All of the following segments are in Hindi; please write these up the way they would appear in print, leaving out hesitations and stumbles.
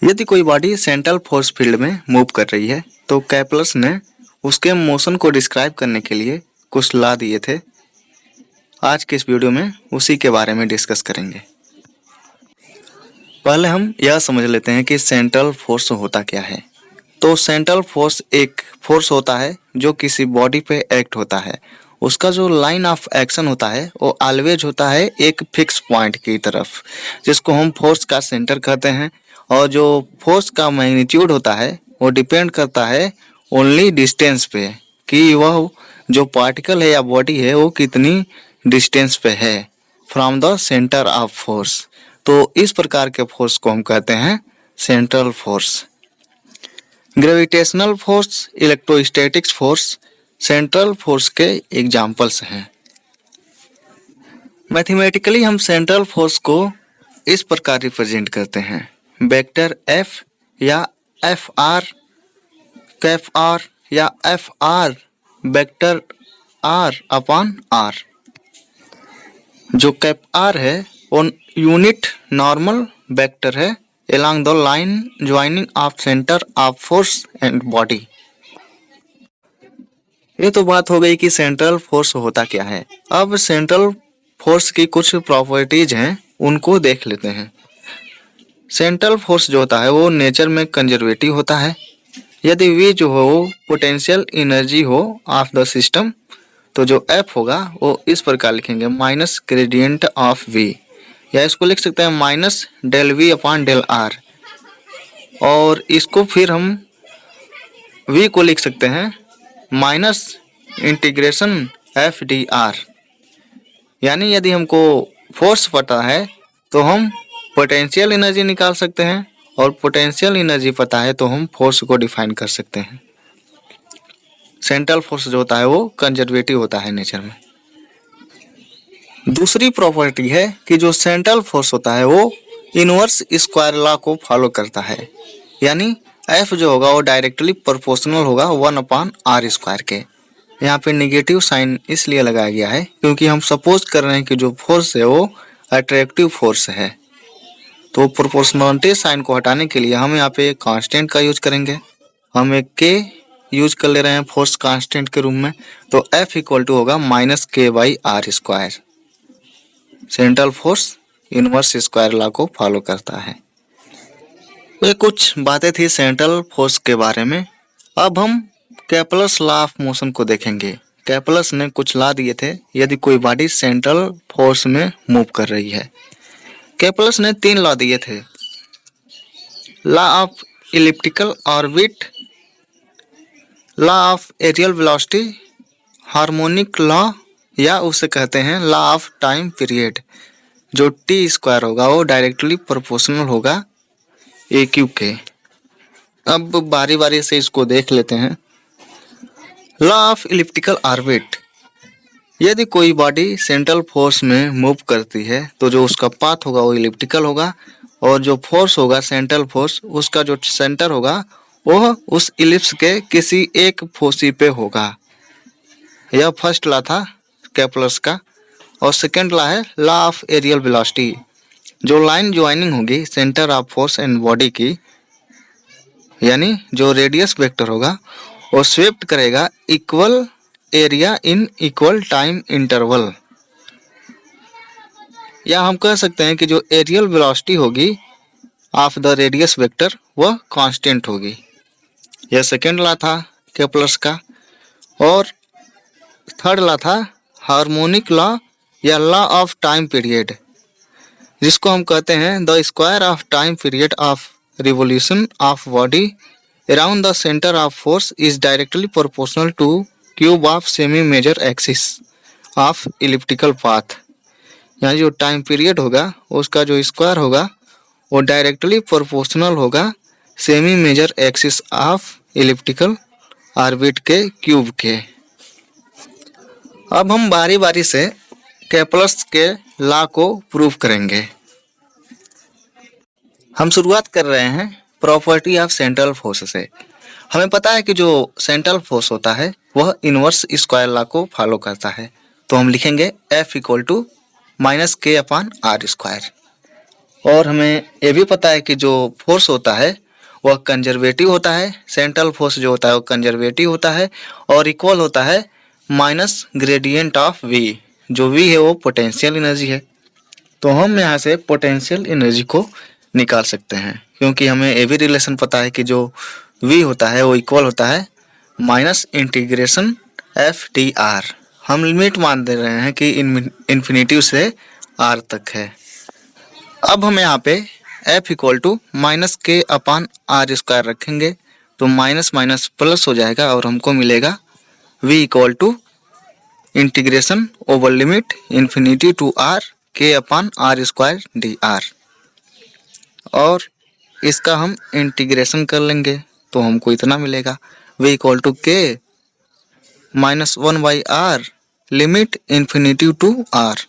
यदि कोई बॉडी सेंट्रल फोर्स फील्ड में मूव कर रही है तो कैपलस ने उसके मोशन को डिस्क्राइब करने के लिए कुछ लॉ दिए थे। आज के इस वीडियो में उसी के बारे में डिस्कस करेंगे। पहले हम यह समझ लेते हैं कि सेंट्रल फोर्स होता क्या है। तो सेंट्रल फोर्स एक फोर्स होता है जो किसी बॉडी पे एक्ट होता है। उसका जो लाइन ऑफ एक्शन होता है वो ऑलवेज होता है एक फिक्स पॉइंट की तरफ, जिसको हम फोर्स का सेंटर कहते हैं। और जो फोर्स का मैग्नीट्यूड होता है वो डिपेंड करता है ओनली डिस्टेंस पे, कि वह जो पार्टिकल है या बॉडी है वो कितनी डिस्टेंस पे है from the centre of force. तो इस प्रकार के फोर्स को हम कहते हैं central force. Gravitational force, electrostatics force central force के एग्जाम्पल्स हैं। मैथमेटिकली हम सेंट्रल फोर्स को इस प्रकार रिप्रेजेंट करते हैं, वेक्टर F या Fr, कैफ R या Fr vector R upon R। जो कैप R है वो यूनिट नॉर्मल वेक्टर है along the line joining of center of force and body। ये तो बात हो गई कि सेंट्रल फोर्स होता क्या है। अब सेंट्रल फोर्स की कुछ प्रॉपर्टीज हैं, उनको देख लेते हैं। सेंट्रल फोर्स जो होता है वो नेचर में कंजर्वेटिव होता है। यदि V जो हो पोटेंशियल एनर्जी हो ऑफ द सिस्टम, तो जो F होगा वो इस प्रकार लिखेंगे माइनस ग्रेडियंट ऑफ V, या इसको लिख सकते हैं minus del V upon del R। और इसको फिर हम V को लिख सकते हैं माइनस इंटीग्रेशन FdR। यानी यदि हमको फोर्स पता है तो हम पोटेंशियल एनर्जी निकाल सकते हैं, और पोटेंशियल एनर्जी पता है तो हम फोर्स को डिफाइन कर सकते हैं। सेंट्रल फोर्स जो होता है वो कंजर्वेटिव होता है नेचर में। दूसरी प्रॉपर्टी है कि जो सेंट्रल फोर्स होता है वो इनवर्स स्क्वायर लॉ को फॉलो करता है। यानी F जो होगा वो डायरेक्टली प्रोपोर्शनल होगा 1/r स्क्वायर के। यहाँ पे नेगेटिव साइन इसलिए लगाया गया है क्योंकि हम सपोज कर रहे हैं कि जो फोर्स है वो अट्रैक्टिव फोर्स है। तो प्रोपोर्शनलिटी साइन को हटाने के लिए हम यहाँ पे कांस्टेंट का यूज करेंगे। हम एक के यूज कर ले रहे हैं फोर्स कांस्टेंट के रूप में, तो F इक्वल टू होगा minus k/r square. Central force inverse square law को फॉलो करता है। ये कुछ बातें थी सेंट्रल फोर्स के बारे में। अब हम कैपलस लॉ ऑफ मोशन को देखेंगे। कैपलस ने कुछ लॉ दिए थे यदि कोई बॉडी सेंट्रल फोर्स में मूव कर रही है। कैपलस ने 3 लॉ दिए थे, law of elliptical orbit, law of areal velocity, harmonic law, या उसे कहते हैं लॉ ऑफ टाइम पीरियड। जो टी स्क्वायर होगा वो डायरेक्टली प्रोपोर्शनल होगा AQ के। अब बारी बारी से इसको देख लेते हैं। लॉ ऑफ इलिप्टिकल ऑर्बिट, यदि कोई बॉडी सेंट्रल फोर्स में मूव करती है तो जो उसका पाथ होगा वो इलिप्टिकल होगा, और जो फोर्स होगा सेंट्रल फोर्स उसका जो सेंटर होगा वह उस इलिप्स के किसी एक फोसी पे होगा। यह फर्स्ट लॉ था कैपलस का। और सेकेंड लॉ है लॉ ऑफ एरियल वेलोसिटी। जो लाइन ज्वाइनिंग होगी centre of force and body की, यानी जो रेडियस वेक्टर होगा वो स्वेप्ट करेगा equal area in equal time interval. या हम कह सकते हैं कि जो एरियल वेलोसिटी होगी ऑफ द रेडियस वेक्टर वह कांस्टेंट होगी। यह सेकेंड लॉ था कैपलस का। और थर्ड लॉ था हार्मोनिक लॉ या लॉ ऑफ टाइम पीरियड, जिसको हम कहते हैं the square of time period of revolution of body around the centre of force is directly proportional to cube of semi major axis of elliptical path. यानी जो टाइम पीरियड होगा उसका जो स्क्वायर होगा वो डायरेक्टली प्रोपोर्शनल होगा semi major axis of elliptical orbit के क्यूब के। अब हम बारी बारी से कैपलस के लॉ को प्रूव करेंगे। हम शुरुआत कर रहे हैं प्रॉपर्टी ऑफ सेंट्रल फोर्स से। हमें पता है कि जो सेंट्रल फोर्स होता है वह इनवर्स स्क्वायर लॉ को फॉलो करता है। तो हम लिखेंगे F equal to minus k/r square. और हमें ये भी पता है कि जो फोर्स होता है वह कंजर्वेटिव होता है, सेंट्रल फोर्स जो होता है वो कंजर्वेटिव होता है और इक्वल होता है माइनस ग्रेडियंट ऑफ वी। जो वी है वो पोटेंशियल एनर्जी है। तो हम यहाँ से पोटेंशियल एनर्जी को निकाल सकते हैं, क्योंकि हमें ये भी रिलेशन पता है कि जो वी होता है वो इक्वल होता है minus integration F T R. हम लिमिट मान दे रहे हैं कि इन्फिनिटी से आर तक है। अब हम यहाँ पे एफ इक्वल टू माइनस के अपान आर स्क्वायर रखेंगे तो माइनस माइनस प्लस हो जाएगा और हमको मिलेगा V equal to integration over limit infinity to R K upon R square D R. और इसका हम इंटीग्रेशन कर लेंगे तो हमको इतना मिलेगा V equal to K minus 1/r limit infinity to R.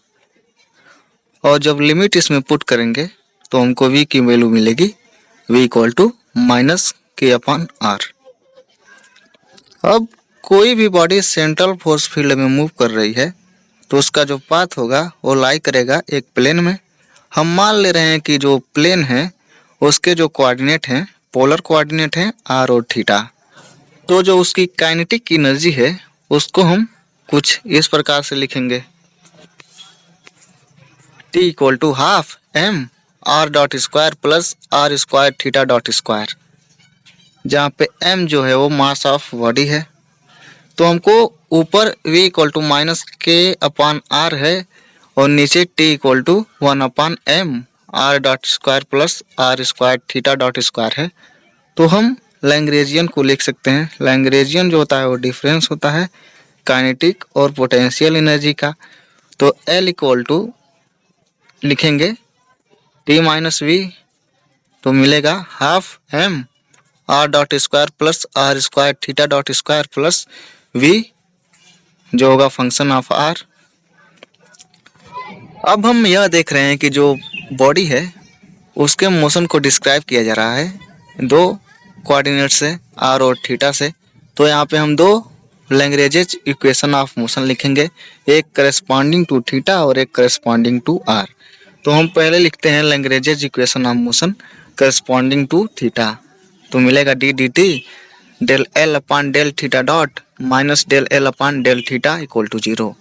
और जब लिमिट इसमें पुट करेंगे तो हमको v की वैल्यू मिलेगी v इक्वल टू माइनस के अपान आर। अब कोई भी बॉडी सेंट्रल फोर्स फील्ड में मूव कर रही है तो उसका जो पाथ होगा वो लाई करेगा एक प्लेन में। हम मान ले रहे हैं कि जो प्लेन है उसके जो कोऑर्डिनेट हैं पोलर कोऑर्डिनेट हैं आर और थीटा। तो जो उसकी काइनेटिक एनर्जी है उसको हम कुछ इस प्रकार से लिखेंगे T equal to half M R dot square plus are square theta dot square, जहाँ पे m जो है वो मास ऑफ बॉडी है। तो हमको ऊपर v इक्वल टू माइनस के अपान आर है और नीचे t equal to 1 upon M R dot square plus are square theta dot square है। तो हम लैग्रेंजियन को लिख सकते हैं। लैग्रेंजियन जो होता है वो डिफरेंस होता है काइनेटिक और पोटेंशियल एनर्जी का। तो L इक्वल टू लिखेंगे T माइनस वी तो मिलेगा half M R dot square plus are square theta dot square plus we जो होगा फंक्शन ऑफ आर। अब हम यह देख रहे हैं कि जो बॉडी है उसके मोशन को डिस्क्राइब किया जा रहा है दो कोऑर्डिनेट से आर और थीटा से। तो यहाँ पे हम दो लैग्रेंज इक्वेशन ऑफ मोशन लिखेंगे, एक करस्पॉन्डिंग टू थीटा और एक करस्पॉन्डिंग टू आर। तो हम पहले लिखते हैं Lagrange equation of motion corresponding to theta. तो मिलेगा D D T del L upon del theta dot minus del L upon del theta equal to 0।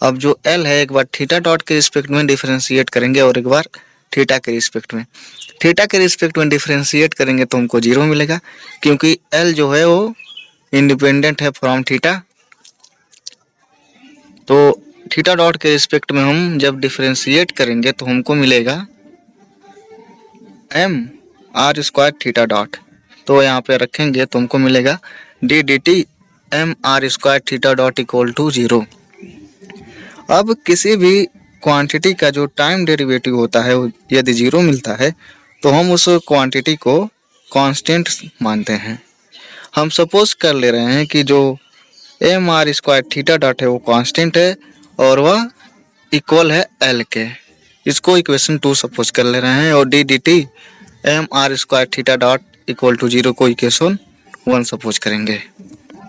अब जो एल है एक बार थीटा डॉट के रिस्पेक्ट में डिफरेंशिएट करेंगे और एक बार थीटा के रिस्पेक्ट में। थीटा के रिस्पेक्ट में डिफरेंशिएट करेंगे तो हमको 0 मिलेगा, क्योंकि एल जो है वो इंडिपेंडेंट है फ्रॉम थीटा। तो थीटा डॉट के रिस्पेक्ट में हम जब डिफरेंशिएट करेंगे तो हमको मिलेगा M R square theta dot. तो यहाँ पे रखेंगे तो हमको मिलेगा D D T M R square theta dot equal to 0। अब किसी भी क्वांटिटी का जो टाइम डेरिवेटिव होता है यदि 0 मिलता है तो हम उस क्वांटिटी को कांस्टेंट मानते हैं। हम सपोज कर ले रहे हैं कि जो M R square theta dot है वो कांस्टेंट है और वह इक्वल है एल के। इसको इक्वेशन 2 सपोज कर ले रहे हैं और D D T M R square theta dot equal to 0 को इक्वेशन 1 सपोज करेंगे।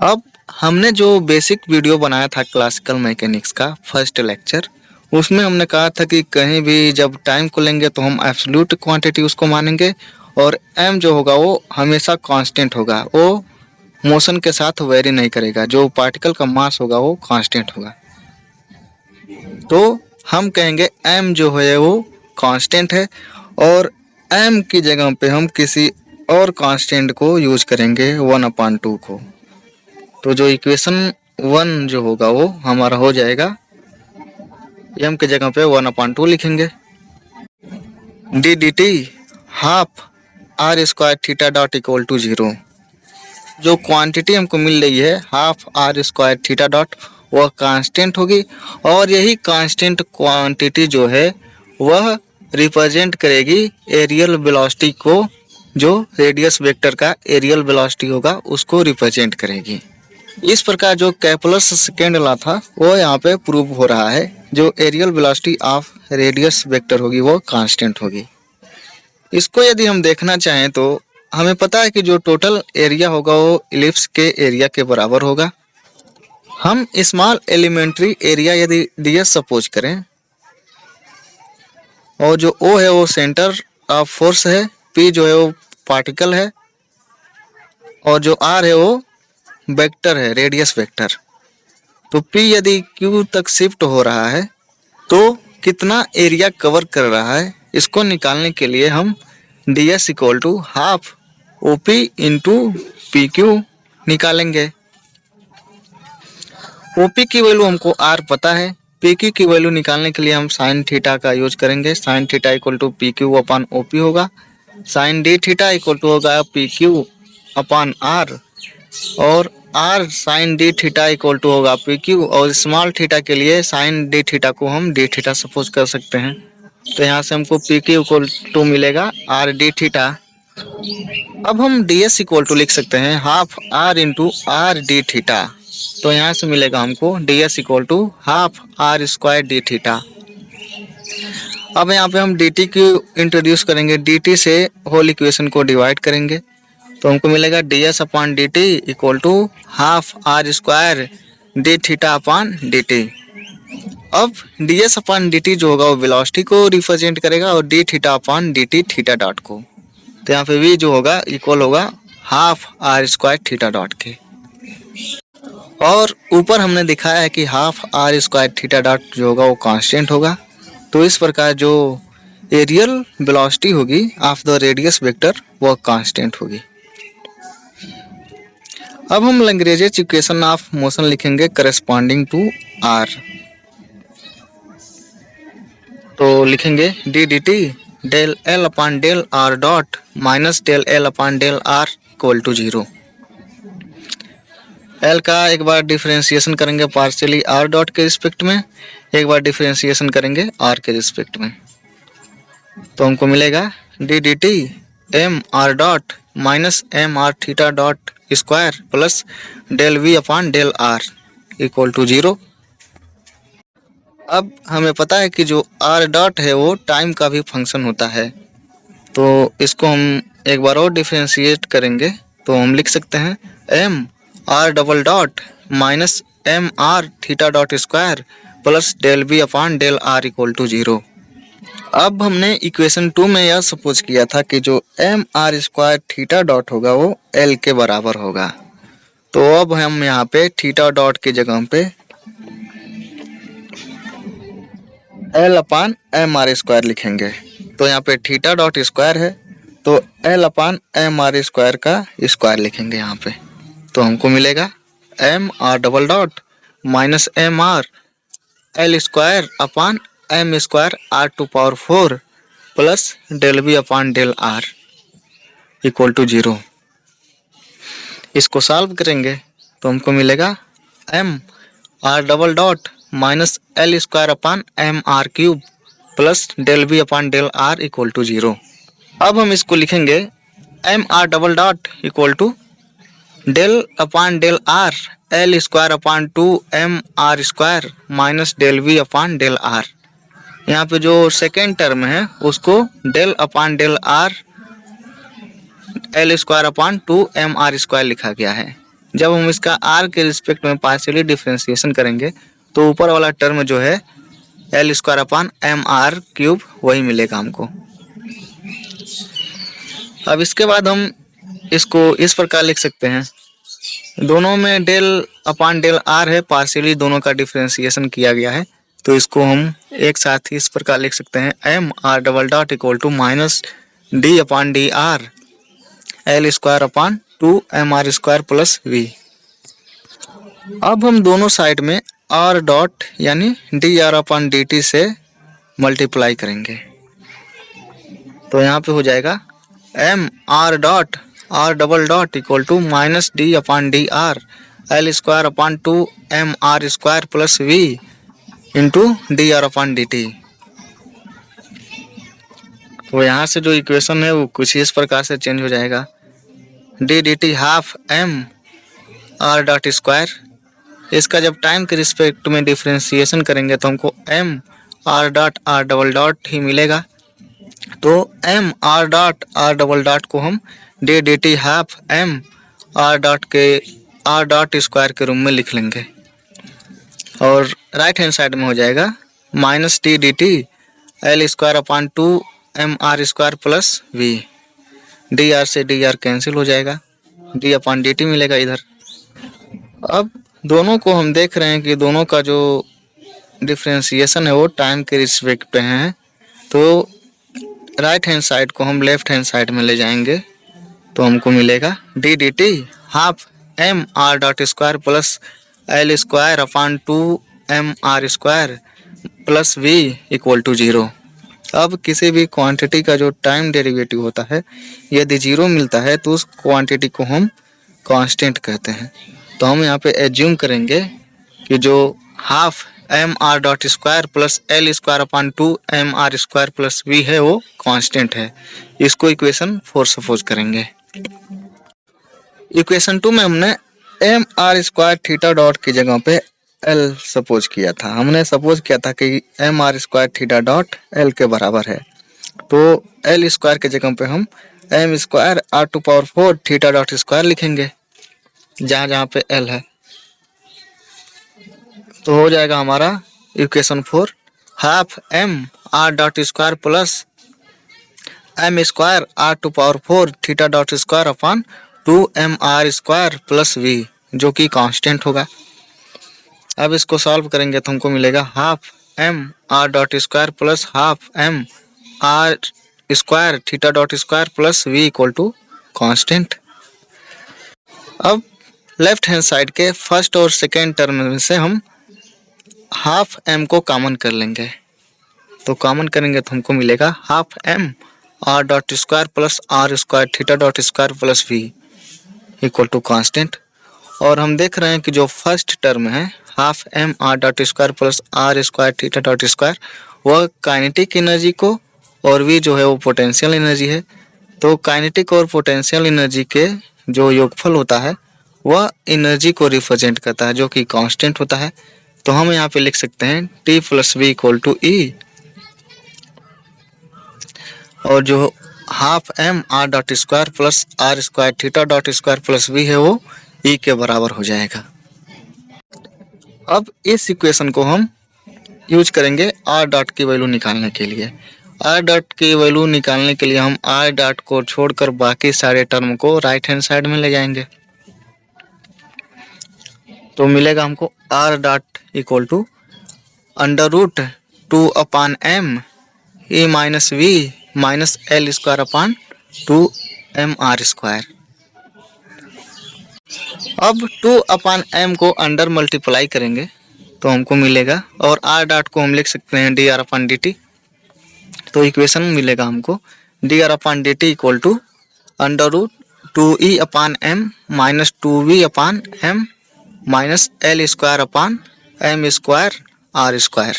अब हमने जो बेसिक वीडियो बनाया था क्लासिकल मैकेनिक्स का फर्स्ट लेक्चर, उसमें हमने कहा था कि कहीं भी जब टाइम को लेंगे तो हम एब्सोल्यूट क्वांटिटी उसको मानेंगे और m जो होगा वो हमेशा कांस्टेंट होगा, वो मोशन के साथ वेरी नहीं करेगा। जो पार्टिकल का मास होगा वो कांस्टेंट होगा। तो हम कहेंगे m जो है वो कांस्टेंट है और m की जगह पे हम किसी और कांस्टेंट को यूज करेंगे 1/2 को। तो जो इक्वेशन 1 जो होगा वो हमारा हो जाएगा m के जगह पे 1/2 लिखेंगे D D T half R square theta dot equal to 0। जो क्वांटिटी हमको मिल रही है half R square theta dot वह कांस्टेंट होगी और यही कांस्टेंट क्वांटिटी जो है वह रिप्रेजेंट करेगी एरियल वेलोसिटी को। जो रेडियस वेक्टर का एरियल वेलोसिटी होगा उसको रिप्रेजेंट करेगी। इस प्रकार जो कैपलर्स सेकेंड लॉ था वो यहाँ पे प्रूव हो रहा है। जो areal velocity of radius vector होगी वो कांस्टेंट होगी। इसको यदि हम देखना चाहें तो हमें पता है कि जो टोटल एरिया होगा वो इलिप्स के एरिया के बराबर होगा। हम स्मॉल एलिमेंट्री एरिया यदि ds सपोज करें और जो O है वो सेंटर ऑफ फोर्स है, P जो है वो पार्टिकल है, और जो R है वो वेक्टर है, रेडियस वेक्टर। तो P यदि Q तक शिफ्ट हो रहा है तो कितना एरिया कवर कर रहा है, इसको निकालने के लिए हम ds equal to half OP into PQ निकालेंगे। OP की वैल्यू हमको R पता है, PQ की वैल्यू निकालने के लिए हम साइन थीटा का यूज करेंगे। Sine theta equal to PQ upon OP होगा। Sine D theta equal to होगा PQ अपान R, और R sine D theta equal to होगा PQ, और स्मॉल थीटा के लिए साइन डी थीटा को हम डी थीटा सपोज कर सकते हैं। तो यहाँ से हमको PQ इक्वल टू मिलेगा R डी थीटा। अब हम ds इक्वल टू लिख सकते हैं half R into R D theta. तो यहाँ से मिलेगा हमको ds equal to half R square D theta. अब यहाँ पे हम dt को इंट्रोड्यूस करेंगे, dt से होल इक्वेशन को डिवाइड करेंगे, तो हमको मिलेगा ds upon dt equal to half R square D theta upon dt। अब ds अपान dt जो होगा वो वेलोसिटी को रिप्रेजेंट करेगा और d theta upon dt theta dot को। तो यहाँ पे v जो होगा इक्वल होगा half R square theta dot के। और ऊपर हमने दिखाया है कि half R square theta dot जो होगा वो कांस्टेंट होगा। तो इस प्रकार जो एरियल वेलोसिटी होगी ऑफ द रेडियस वेक्टर वो कांस्टेंट होगी। अब हम लैग्रेंज इक्वेशन ऑफ मोशन लिखेंगे करस्पॉन्डिंग टू R। तो लिखेंगे D D T del L upon del R dot minus del L upon del R equal to 0। L का एक बार डिफरेंशिएशन करेंगे पार्शियली R डॉट के रिस्पेक्ट में, एक बार डिफरेंशिएशन करेंगे R के रिस्पेक्ट में। तो हमको मिलेगा D D T M R dot minus m r theta dot square plus del V upon del R equal to 0। अब हमें पता है कि जो R डॉट है वो टाइम का भी फंक्शन होता है, तो इसको हम एक बार और डिफरेंशिएट करेंगे, तो हम लिख सकते हैं m r double dot minus m r theta dot square plus del V upon del R equal to 0। अब हमने इक्वेशन 2 में यह सपोज किया था कि जो M R square theta dot होगा वो L के बराबर होगा। तो अब हम यहाँ पे थीटा डॉट की जगह पे L upon M R square लिखेंगे। तो यहाँ पे थीटा डॉट स्क्वायर है, तो L upon M R square का स्क्वायर लिखेंगे यहाँ पे। तो हमको मिलेगा M r double dot minus m r l square upon m square R to power 4 plus del V upon del R equal to 0। इसको सॉल्व करेंगे तो हमको मिलेगा M r double dot minus l square upon M r cube plus del V upon del R equal to 0। अब हम इसको लिखेंगे m r double dot equal to del upon del R l square upon 2 m are square minus del V upon del R। यहाँ पे जो सेकेंड टर्म है उसको del upon del R l square upon 2 m are square लिखा गया है। जब हम इसका R के रिस्पेक्ट में पार्शियली डिफरेंशिएशन करेंगे तो ऊपर वाला टर्म जो है l square upon M r cube वही मिलेगा हमको। अब इसके बाद हम इसको इस प्रकार लिख सकते हैं, दोनों में डेल अपान डेल R है, पार्शियली दोनों का डिफरेंशिएशन किया गया है, तो इसको हम एक साथ ही इस प्रकार लिख सकते हैं m r double dot equal to minus d upon d r l square upon 2 m are square plus V। अब हम दोनों साइड में R डॉट यानी d r upon D t से मल्टीप्लाई करेंगे, तो यहाँ पे हो जाएगा m are dot R double dot equal to minus d upon d r l square upon 2 m are square plus V into d r upon D t. तो यहाँ से जो इक्वेशन है वो कुछ इस प्रकार से चेंज हो जाएगा, d D T half M R dot square. इसका जब टाइम के रिस्पेक्ट में डिफरेंशिएशन करेंगे तो हमको m are dot r double dot ही मिलेगा। तो एम आर डबल डॉट को हम d D T half M R dot square के रूम में लिख लेंगे, और राइट हैंड साइड में हो जाएगा minus d D t l square upon 2mr² plus v. D r से डी आर कैंसिल हो जाएगा, डी अपान डी टी मिलेगा इधर। अब दोनों को हम देख रहे हैं कि दोनों का जो डिफ्रेंसिएशन है वो टाइम के रिस्पेक्ट पे है, तो राइट हैंड साइड को हम लेफ्ट हैंड साइड में ले जाएंगे तो हमको मिलेगा D D T half M R dot square plus l square upon 2mr² plus v equal to 0। अब किसी भी क्वांटिटी का जो टाइम डेरिवेटिव होता है यदि 0 मिलता है तो उस क्वांटिटी को हम कांस्टेंट कहते हैं। तो हम यहाँ पे एज्यूम करेंगे कि जो half M R dot square plus l square upon 2mr² plus v है वो कांस्टेंट है। इसको इक्वेशन 4 सपोज करेंगे। इक्वेशन 2 में हमने m are square theta dot की जगह पे एल सपोज किया था। हमने सपोज किया था कि m are square theta dot l के बराबर है, तो एल स्क्वायर के जगह पे हम m square r to power 4 theta dot square लिखेंगे जहाँ जहाँ पे एल है। तो हो जाएगा हमारा equation 4 half M R dot square plus m square r to power 4 theta dot square upon 2mr² plus we जो कि कांस्टेंट होगा। अब इसको सॉल्व करेंगे तो हमको मिलेगा half M R dot square plus half M R square theta dot square plus v equal to constant. अब लेफ्ट हैंड साइड के फर्स्ट और सेकेंड टर्म में से हम हाफ एम को कॉमन कर लेंगे, तो कॉमन करेंगे तो हमको मिलेगा half M R dot square plus are square theta dot square plus v equal to constant. और हम देख रहे हैं कि जो फर्स्ट टर्म है half M R dot square plus are square theta dot square वह काइनेटिक एनर्जी को और वी जो है वो पोटेंशियल एनर्जी है। तो काइनेटिक और पोटेंशियल एनर्जी के जो योगफल होता है वह एनर्जी को रिप्रेजेंट करता है जो कि कांस्टेंट होता है। तो हम यहाँ पे लिख सकते हैं t plus v equal to e, और जो half M R dot square plus are square theta dot square plus v है वो ई के बराबर हो जाएगा। अब इस इक्वेशन को हम यूज करेंगे आर डॉट की वैल्यू निकालने के लिए। आर डॉट की वैल्यू निकालने के लिए हम आर डॉट को छोड़कर बाकी सारे टर्म को राइट हैंड साइड में ले जाएंगे, तो मिलेगा हमको r dot equal to under root 2 upon m e minus v minus l square upon 2mr²। अब 2 अपान एम को अंडर मल्टीप्लाई करेंगे तो हमको मिलेगा, और आर डॉट को हम लिख सकते हैं d r upon D t. तो इक्वेशन मिलेगा हमको d r upon D T equal to under root 2e upon m minus 2v upon m minus l square upon m square r square.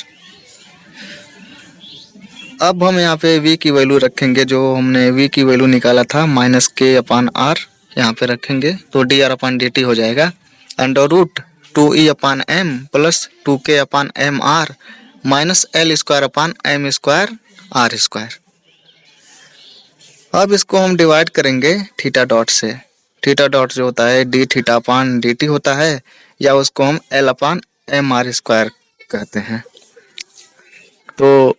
अब हम यहाँ पे v की वैल्यू रखेंगे, जो हमने v की वैल्यू निकाला था माइनस के अपान आर यहाँ पे रखेंगे तो d r upon D t हो जाएगा under root 2e upon m plus 2k upon M r minus l square upon m square r square. अब इसको हम डिवाइड करेंगे थीटा डॉट से। थीटा डॉट जो होता है d theta upon D t होता है, या उसको हम l upon M R square कहते हैं। तो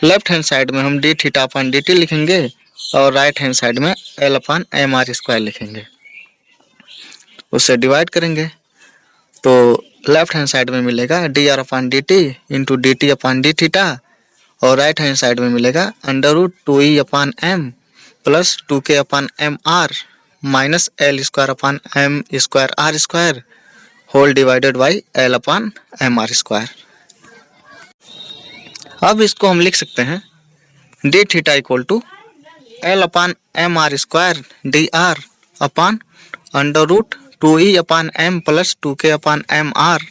लेफ्ट हैंड साइड में हम d theta upon D T लिखेंगे और राइट हैंड साइड में L upon M R square लिखेंगे, उससे डिवाइड करेंगे तो लेफ्ट हैंड साइड में मिलेगा d r upon D t into d t upon d theta, और राइट हैंड साइड में मिलेगा under root 2e upon m plus 2k upon M r minus l square upon m square r square whole divided by l upon M R square. अब इसको हम लिख सकते हैं d theta equal to l upon M R square D r upon under root 2e upon m plus 2k upon M r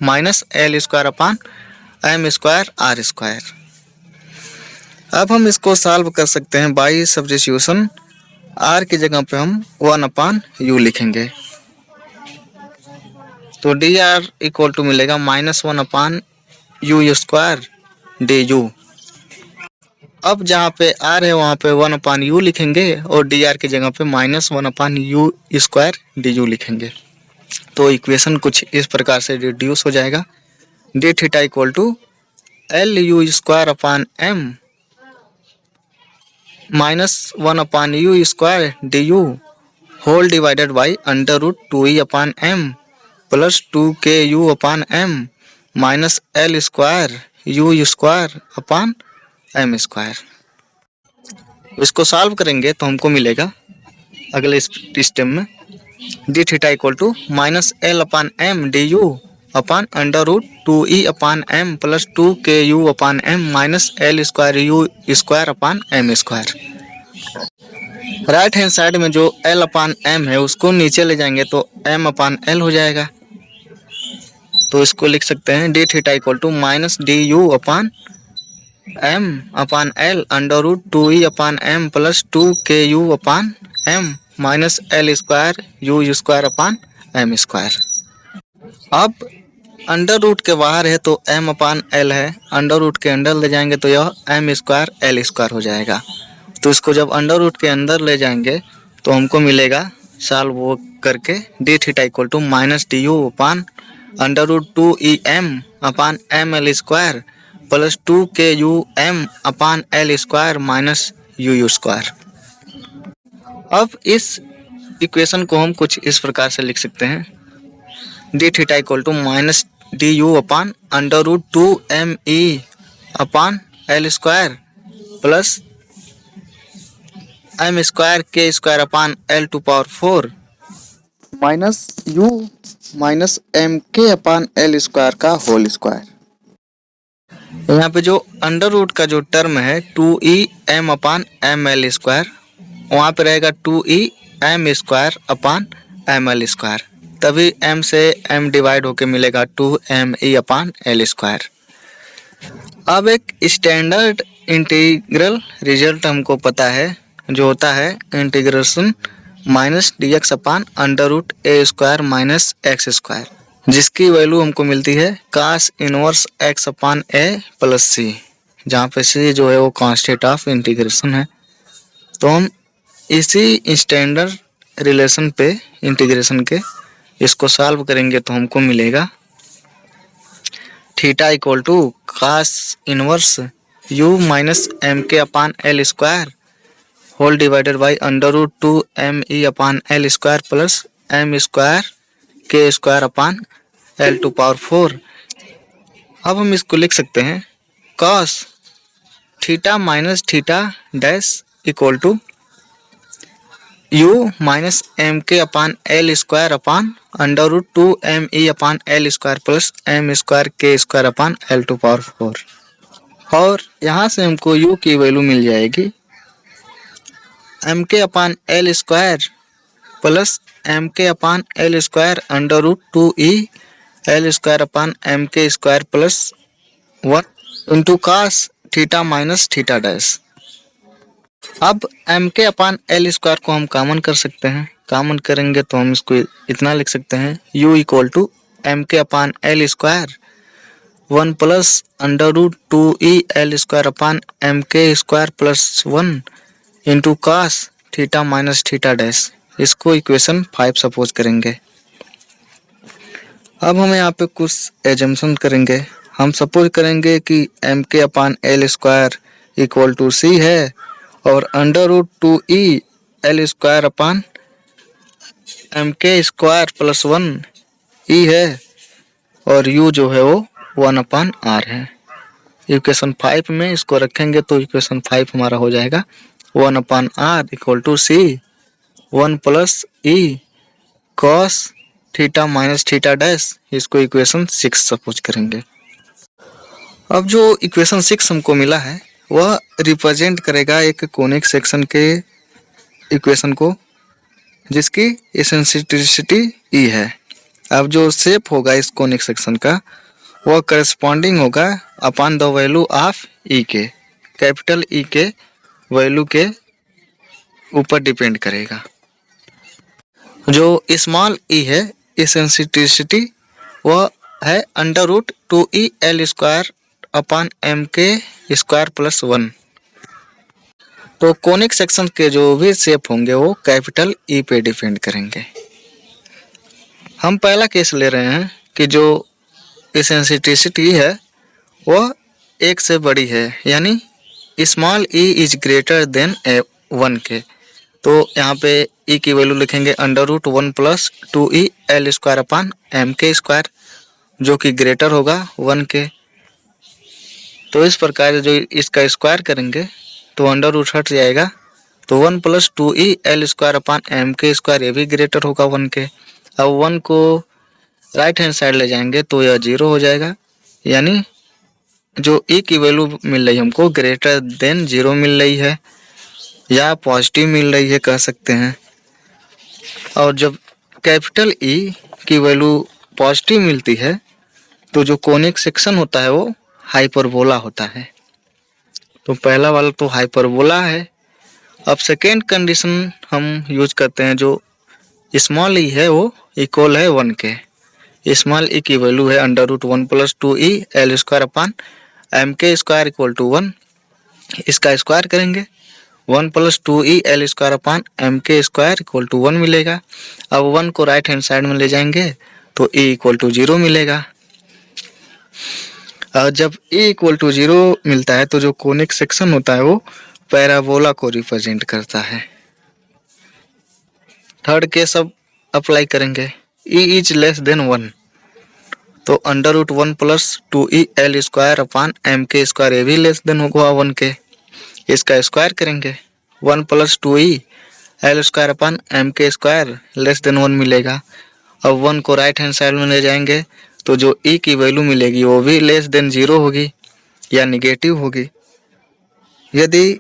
minus l square upon m square r square. अब हम इसको सॉल्व कर सकते हैं बाई सब्स्टिट्यूशन। आर की जगह पे हम 1 अपान यू लिखेंगे, तो डी आर इक्वल टू मिलेगा -1 upon u square d you. अब जहाँ पे आर है वहाँ पे 1 अपान यू लिखेंगे और डी आर की जगह पे -1 upon u square d you लिखेंगे। तो इक्वेशन कुछ इस प्रकार से रिड्यूस हो जाएगा d theta equal to l u square upon m minus 1 upon u square d u whole divided by under root 2e upon m plus 2k u upon m minus l square u square upon m square. इसको सॉल्व करेंगे तो हमको मिलेगा अगले स्टेप में d theta equal to minus l upon M d u upon under root 2e upon m plus 2k u upon m minus l square u square upon m square. Right hand side में जो एल अपान एम है उसको नीचे ले जाएंगे तो एम अपान एल हो जाएगा। तो इसको लिख सकते हैं d theta equal to minus d u upon m upon l under root 2e upon m plus 2k u upon m minus l square u square upon m square. अब अंडर रूट के बाहर है तो एम अपान एल है, अंडर रूट के अंदर ले जाएंगे तो यह एम स्क्वायर एल स्क्वायर हो जाएगा। तो इसको जब अंडर रूट के अंदर ले जाएंगे तो हमको मिलेगा सॉल्व वो करके d theta equal to minus d u upon under root 2e m upon m l square plus 2k u m upon l square minus u square. अब इस इक्वेशन को हम कुछ इस प्रकार से लिख सकते हैं d theta equal to minus d u upon under root 2me upon l square plus m square k square upon l to power 4 minus u minus m के अपान एल स्क्वायर का होल स्क्वायर। यहाँ पे जो अंडर रूट का जो टर्म है 2e m upon m l square वहाँ पे रहेगा 2e m square upon m l square, तभी m से m डिवाइड होके मिलेगा 2me अपान एल स्क्वायर। अब एक स्टैंडर्ड इंटीग्रल रिजल्ट हमको पता है जो होता है integration minus d x upon under root a square minus x square, जिसकी वैल्यू हमको मिलती है cos inverse x upon a plus c, जहाँ पे सी जो है वो कांस्टेंट ऑफ इंटीग्रेशन है। तो हम इसी स्टैंडर्ड रिलेशन पे इंटीग्रेशन के इसको सॉल्व करेंगे तो हमको मिलेगा theta equal to cos inverse u minus m के upon l square whole divided by under root 2me upon l square plus m square k square upon l to power 4। अब हम इसको लिख सकते हैं cos theta minus theta dash equal to u minus m के upon l square upon under root 2me upon l square plus m square k square upon l to power 4। और यहाँ से हमको u की वैल्यू मिल जाएगी एम के upon l square plus m के upon l square under root 2e l square upon M के square plus 1 into cos theta minus theta dash. अब एम के अपान एल स्क्वायर को हम कॉमन कर सकते हैं, कॉमन करेंगे तो हम इसको इतना लिख सकते हैं u इक्वल टू एम के upon l square 1 plus under root 2e l square upon M के square plus 1 into cos theta minus theta dash. इसको इक्वेशन 5 सपोज करेंगे। अब हम यहाँ पे कुछ एजम्पशन करेंगे। हम सपोज करेंगे कि एम के upon l square equal to c है और under root 2e l square upon M के स्क्वायर प्लस 1 e है और u जो है वो 1 अपान आर है। इक्वेशन 5 में इसको रखेंगे तो इक्वेशन 5 हमारा हो जाएगा 1 upon r equal to c 1 plus e cos theta minus theta dash. इसको इक्वेशन 6 सपोज करेंगे। अब जो इक्वेशन 6 हमको मिला है वह रिप्रेजेंट करेगा एक कोनिक सेक्शन के इक्वेशन को जिसकी एसेंट्रिसिटी e है। अब जो शेप होगा इस कोनिक सेक्शन का वह करस्पॉन्डिंग होगा upon the value of e के, कैपिटल E के वैल्यू के ऊपर डिपेंड करेगा। जो स्मॉल e है एसेंट्रिसिटी वह है under root 2e l square upon M के स्क्वायर प्लस 1। तो कोनिक सेक्शन के जो भी शेप होंगे वो कैपिटल E पे डिपेंड करेंगे। हम पहला केस ले रहे हैं कि जो एसेंट्रिसिटी है वह एक से बड़ी है, यानी small e is greater than 1 के। तो यहाँ पे ई की वैल्यू लिखेंगे under root 1 plus 2e l square upon M के स्क्वायर, जो कि ग्रेटर होगा 1 के। तो इस प्रकार जो इसका स्क्वायर करेंगे तो अंडर रूट हट जाएगा, तो 1 plus 2e l square upon M के स्क्वायर ये भी ग्रेटर होगा 1 के। अब 1 को राइट हैंड साइड ले जाएंगे तो यह 0 हो जाएगा, यानी जो e की वैल्यू मिल रही है हमको ग्रेटर देन 0 मिल रही है या पॉजिटिव मिल रही है कह सकते हैं। और जब कैपिटल E की वैल्यू पॉजिटिव मिलती है तो जो कोनिक सेक्शन होता है वो हाइपरबोला होता है। तो पहला वाला तो हाइपरबोला है। अब सेकेंड कंडीशन हम यूज करते हैं, जो स्मॉल ई है वो इक्वल है 1 के। स्मॉल ई की वैल्यू है under root 1 plus 2e l square upon M के स्क्वायर इक्वल टू 1। इसका स्क्वायर करेंगे 1 plus 2e l square upon M के स्क्वायर इक्वल टू 1 मिलेगा। अब 1 को राइट हैंड साइड में ले जाएंगे तो e इक्वल टू 0 मिलेगा। और जब e इक्वल टू 0 मिलता है तो जो कोनिक सेक्शन होता है वो पैराबोला को रिप्रेजेंट करता है। थर्ड केस अब अप्लाई करेंगे, e इज लेस देन 1, तो under root 1 plus 2e l square upon M के स्क्वायर ये भी लेस देन होगा 1 के। इसका स्क्वायर करेंगे 1 plus 2e l square upon M के स्क्वायर लेस देन 1 मिलेगा। अब 1 को राइट हैंड साइड में ले जाएंगे तो जो e की वैल्यू मिलेगी वो भी लेस देन 0 होगी या निगेटिव होगी। यदि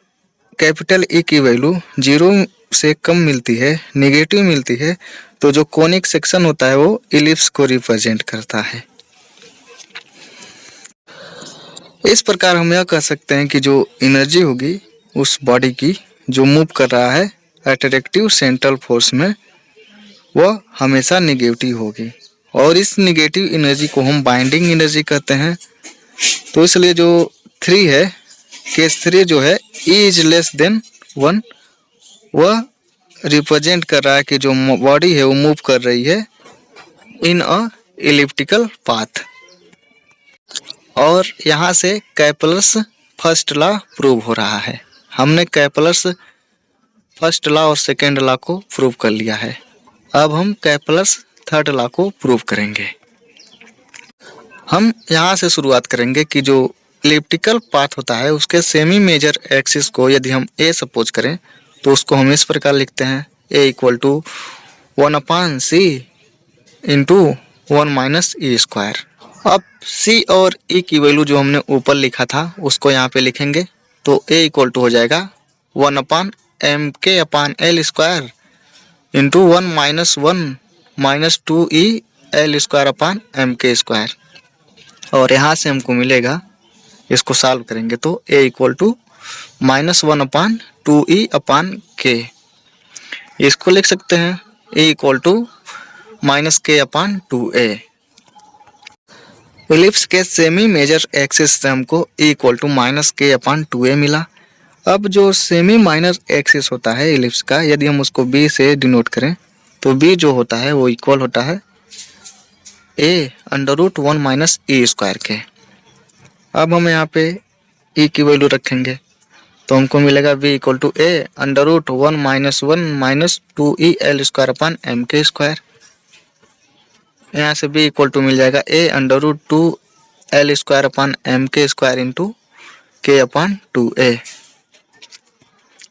कैपिटल E की वैल्यू 0 से कम मिलती है, निगेटिव मिलती है, तो जो कोनिक सेक्शन होता है वो इलिप्स को रिप्रेजेंट करता है। इस प्रकार हम यह कह सकते हैं कि जो एनर्जी होगी उस बॉडी की जो मूव कर रहा है अट्रैक्टिव सेंट्रल फोर्स में, वह हमेशा निगेटिव होगी, और इस निगेटिव एनर्जी को हम बाइंडिंग एनर्जी कहते हैं। तो इसलिए जो 3 है, केस 3 जो है E इज लेस देन 1, वह रिप्रेजेंट कर रहा है कि जो बॉडी है वो मूव कर रही है इन अ इलिप्टिकल पाथ। और यहाँ से कैपलर्स फर्स्ट लॉ प्रूव हो रहा है। हमने कैपलर्स फर्स्ट लॉ और सेकेंड लॉ को प्रूव कर लिया है। अब हम कैपलर्स थर्ड लॉ को प्रूव करेंगे। हम यहाँ से शुरुआत करेंगे कि जो इलिप्टिकल पाथ होता है उसके सेमी मेजर एक्सिस को यदि हम ए सपोज करें तो उसको हम इस प्रकार लिखते हैं, a equal to 1/c into 1 minus e square. अब c और e की वैल्यू जो हमने ऊपर लिखा था उसको यहाँ पे लिखेंगे, तो a इक्वल टू हो जाएगा 1/mk/l square into 1 minus 1 minus 2e l square upon M के स्क्वायर। और यहाँ से हमको मिलेगा, इसको सॉल्व करेंगे तो a इक्वल टू -1/2e/k। इसको लिख सकते हैं a equal to -k/2a। Ellipse के सेमी मेजर एक्सिस से हमको e इक्वल टू -k/2a मिला। अब जो सेमी माइनर एक्सिस होता है इलिप्स का, यदि हम उसको b से डिनोट करें तो b जो होता है वो इक्वल होता है a under root 1 minus e square के। अब हम यहाँ पे e की वैल्यू रखेंगे तो हमको मिलेगा b equal to a under root 1 minus 1 minus 2e l square upon M के स्क्वायर। यहाँ से b इक्वल टू मिल जाएगा a under root 2 l square upon M के स्क्वायर इंटू k/2a।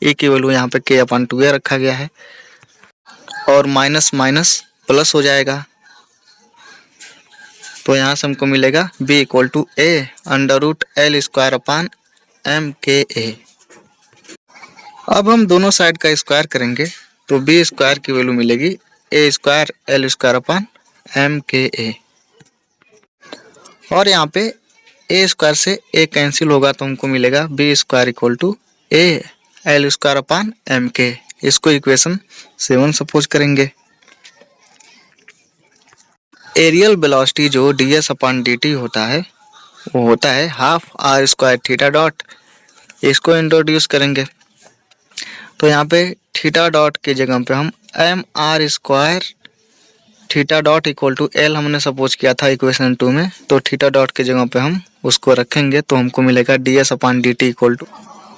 e की वैल्यू यहाँ पे k/2a रखा गया है और माइनस माइनस प्लस हो जाएगा, तो यहाँ से हमको मिलेगा b equal to a under root l square upon M के ए। अब हम दोनों साइड का स्क्वायर करेंगे तो b स्क्वायर की वैल्यू मिलेगी a square L square upon M के ए। और यहाँ पे a स्क्वायर से a कैंसिल होगा तो हमको मिलेगा b square equal to a L square upon M K. इसको इक्वेशन 7 सपोज करेंगे। एरियल वेलोसिटी जो ds/dt होता है वो होता है half r square theta dot. इसको इंट्रोड्यूस करेंगे तो यहाँ पे थीटा डॉट की जगह पे हम M are square theta dot equal to L हमने सपोज किया था इक्वेशन 2 में, तो थीटा डॉट की जगह पे हम उसको रखेंगे तो हमको मिलेगा D S upon D T equal to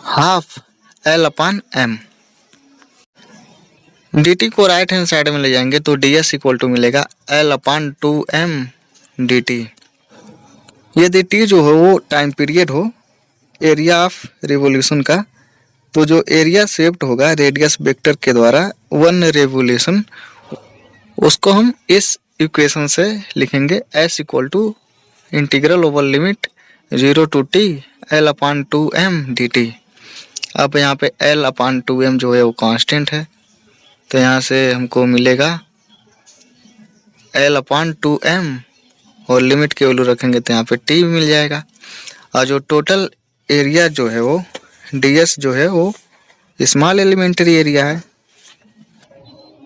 half L upon M. D T को राइट हैंड साइड में ले जाएंगे तो डी एस इक्वल टू मिलेगा L upon 2m D T. यदि टी जो हो वो टाइम पीरियड हो एरिया ऑफ रिवोल्यूशन का, तो जो एरिया शेप्ड होगा रेडियस वेक्टर के द्वारा 1 रेवोल्यूशन, उसको हम इस इक्वेशन से लिखेंगे s equal to integral over limit 0 to t l upon 2m dt। अब यहाँ पे l अपान 2m जो है वो कांस्टेंट है, तो यहाँ से हमको मिलेगा l अपान 2m और लिमिट के वैल्यू रखेंगे तो यहाँ पे t मिल जाएगा। और जो टोटल एरिया जो है वो ds जो है वो स्मॉल एलिमेंट्री एरिया है।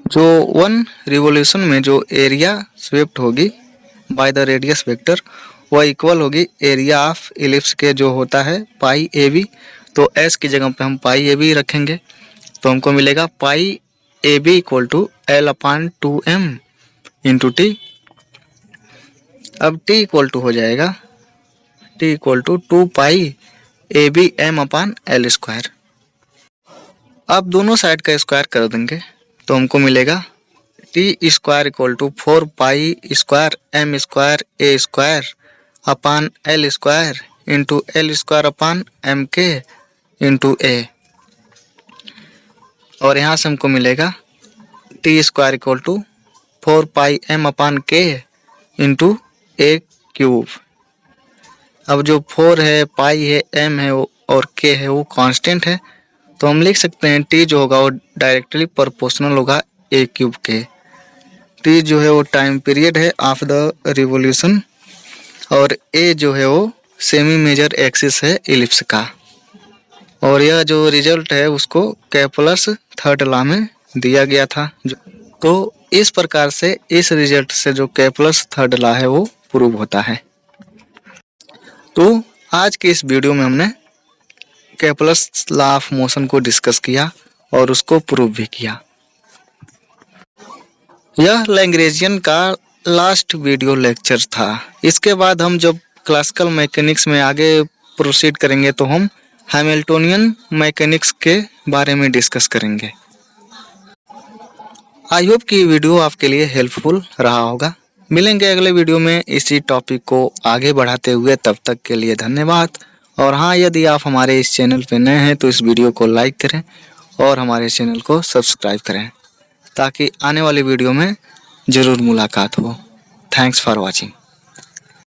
जो 1 रिवोल्यूशन में जो एरिया स्वेप्ट होगी बाय द रेडियस वेक्टर वह इक्वल होगी एरिया ऑफ इलिप्स के जो होता है पाई ए बी। तो s की जगह पे हम पाई ए बी रखेंगे तो हमको मिलेगा pi a b equal to l upon 2m into t. अब t इक्वल टू हो जाएगा t equal to 2 pi a b m upon l square. अब दोनों साइड का स्क्वायर कर देंगे तो हमको मिलेगा t square equal to 4 pi square m square a square upon l square into l square upon M k into a. और यहाँ से हमको मिलेगा t square equal to 4 pi m upon k into A cube. अब जो 4 है पाई है एम है और के है वो कांस्टेंट है, तो हम लिख सकते हैं टी जो होगा वो डायरेक्टली प्रोपोर्शनल होगा ए क्यूब के। टी जो है वो टाइम पीरियड है ऑफ द रिवोल्यूशन और ए जो है वो सेमी मेजर एक्सिस है इलिप्स का। और यह जो रिजल्ट है उसको कैपलर्स थर्ड लॉ में दिया गया था। तो इस प्रकार से इस रिजल्ट से जो कैपलर्स थर्ड लॉ है वो प्रूव होता है। तो आज के इस वीडियो में हमने कैपलर्स लॉ ऑफ मोशन को डिस्कस किया और उसको प्रूव भी किया। यह लैग्रेंजियन का लास्ट वीडियो लेक्चर था। इसके बाद हम जब क्लासिकल मैकेनिक्स में आगे प्रोसीड करेंगे तो हम हैमिल्टोनियन मैकेनिक्स के बारे में डिस्कस करेंगे। आई होप कि वीडियो आपके लिए हेल्पफुल रहा होगा। मिलेंगे अगले वीडियो में इसी टॉपिक को आगे बढ़ाते हुए। तब तक के लिए धन्यवाद। और हाँ, यदि आप हमारे इस चैनल पर नए हैं तो इस वीडियो को लाइक करें और हमारे चैनल को सब्सक्राइब करें ताकि आने वाली वीडियो में ज़रूर मुलाकात हो। Thanks for watching.